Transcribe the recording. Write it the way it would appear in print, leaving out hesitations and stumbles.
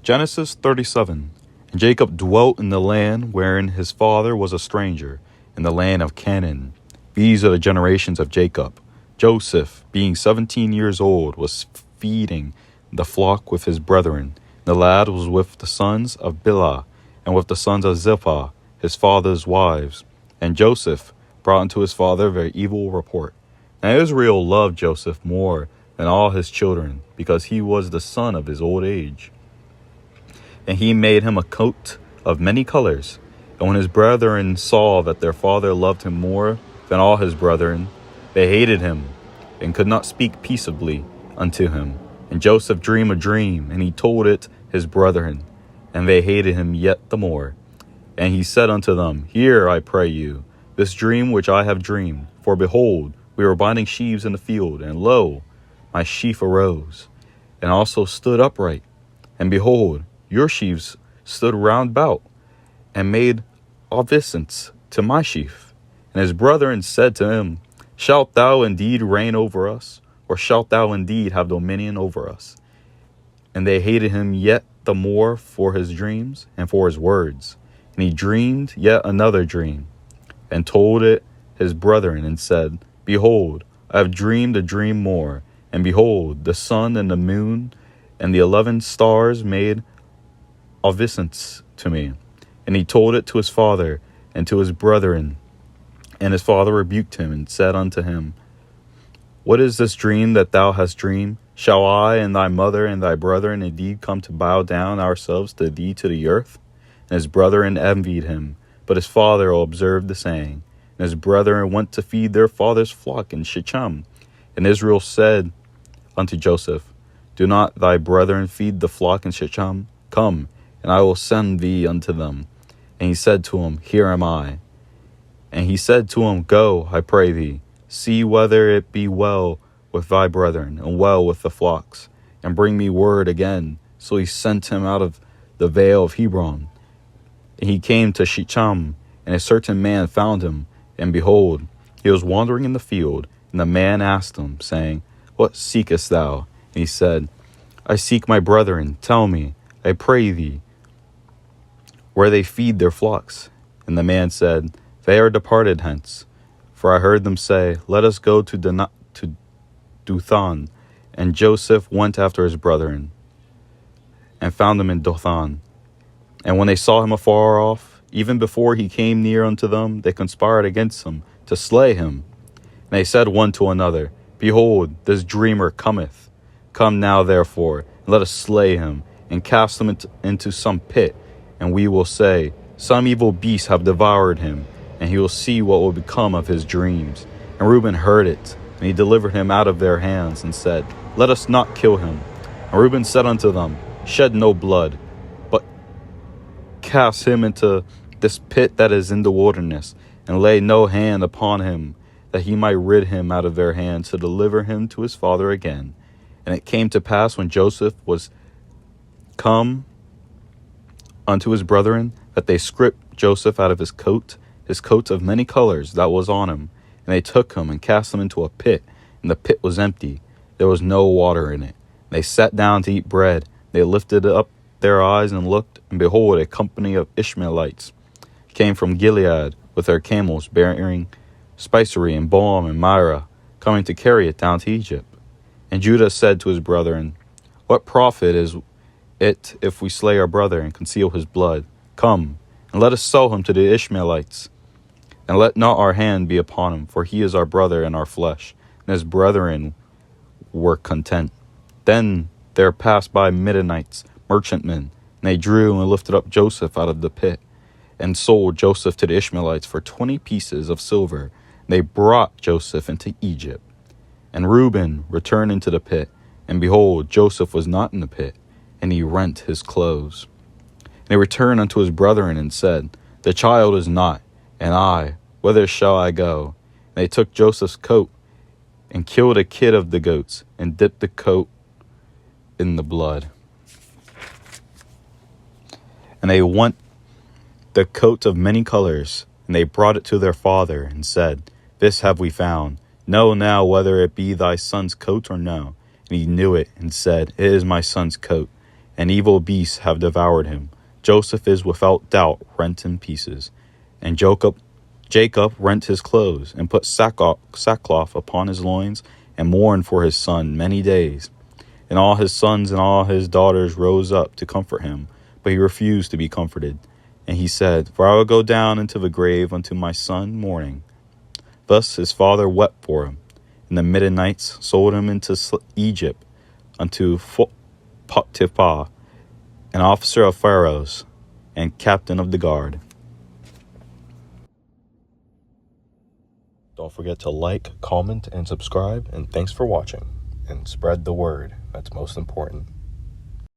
Genesis 37. And Jacob dwelt in the land wherein his father was a stranger, in the land of Canaan. These are the generations of Jacob. Joseph, being 17 years old, was feeding the flock with his brethren. The lad was with the sons of Bilhah, and with the sons of Zilpah, his father's wives. And Joseph brought unto his father very evil report. Now Israel loved Joseph more than all his children, because he was the son of his old age. And he made him a coat of many colors. And when his brethren saw that their father loved him more than all his brethren, they hated him, and could not speak peaceably unto him. And Joseph dreamed a dream, and he told it his brethren, and they hated him yet the more. And he said unto them, Hear, I pray you, this dream which I have dreamed. For behold, we were binding sheaves in the field, and lo, my sheaf arose, and also stood upright. And behold, your sheaves stood round about, and made obeisance to my sheaf. And his brethren said to him, Shalt thou indeed reign over us, or shalt thou indeed have dominion over us? And they hated him yet the more for his dreams and for his words. And he dreamed yet another dream, and told it his brethren, and said, Behold, I have dreamed a dream more. And behold, the sun and the moon and the 11 stars made obeisance to me. And he told it to his father and to his brethren. And his father rebuked him, and said unto him, What is this dream that thou hast dreamed? Shall I and thy mother and thy brethren indeed come to bow down ourselves to thee to the earth? And his brethren envied him, but his father observed the saying. And his brethren went to feed their father's flock in Shechem. And Israel said unto Joseph, Do not thy brethren feed the flock in Shechem? Come, and I will send thee unto them. And he said to him, Here am I. And he said to him, Go, I pray thee, see whether it be well with thy brethren, and well with the flocks, and bring me word again. So he sent him out of the vale of Hebron. And he came to Shechem, and a certain man found him. And behold, he was wandering in the field. And the man asked him, saying, What seekest thou? And he said, I seek my brethren. Tell me, I pray thee, where they feed their flocks. And the man said, They are departed hence. For I heard them say, Let us go to Dothan. And Joseph went after his brethren, and found them in Dothan. And when they saw him afar off, even before he came near unto them, they conspired against him to slay him. And they said one to another, Behold, this dreamer cometh. Come now, therefore, and let us slay him, and cast him into some pit. And we will say, Some evil beasts have devoured him, and he will see what will become of his dreams. And Reuben heard it, and he delivered him out of their hands, and said, Let us not kill him. And Reuben said unto them, Shed no blood, but cast him into this pit that is in the wilderness, and lay no hand upon him, that he might rid him out of their hands, to deliver him to his father again. And it came to pass, when Joseph was come unto his brethren, that they stripped Joseph out of his coat of many colors that was on him. And they took him and cast him into a pit, and the pit was empty. There was no water in it. They sat down to eat bread. They lifted up their eyes and looked, and behold, a company of Ishmaelites came from Gilead with their camels, bearing spicery and balm and myrrh, coming to carry it down to Egypt. And Judah said to his brethren, What profit is it if we slay our brother and conceal his blood? Come, and let us sell him to the Ishmaelites, and let not our hand be upon him, for he is our brother and our flesh. And his brethren were content. Then there passed by Midianites, merchantmen, and they drew and lifted up Joseph out of the pit, and sold Joseph to the Ishmaelites for 20 pieces of silver. And they brought Joseph into Egypt. And Reuben returned into the pit, and behold, Joseph was not in the pit, and he rent his clothes. And he returned unto his brethren, and said, The child is not, and I, whither shall I go? And they took Joseph's coat, and killed a kid of the goats, and dipped the coat in the blood. And they went the coat of many colors, and they brought it to their father, and said, This have we found. Know now whether it be thy son's coat or no. And he knew it, and said, It is my son's coat. and evil beasts have devoured him. Joseph is without doubt rent in pieces. And Jacob rent his clothes, and put sackcloth upon his loins, and mourned for his son many days. And all his sons and all his daughters rose up to comfort him, but he refused to be comforted. And he said, For I will go down into the grave unto my son mourning. Thus his father wept for him. And the Midianites sold him into Egypt unto Potiphar, an officer of Pharaoh's, and captain of the guard. Don't forget to like, comment, and subscribe, and thanks for watching. And spread the word. That's most important.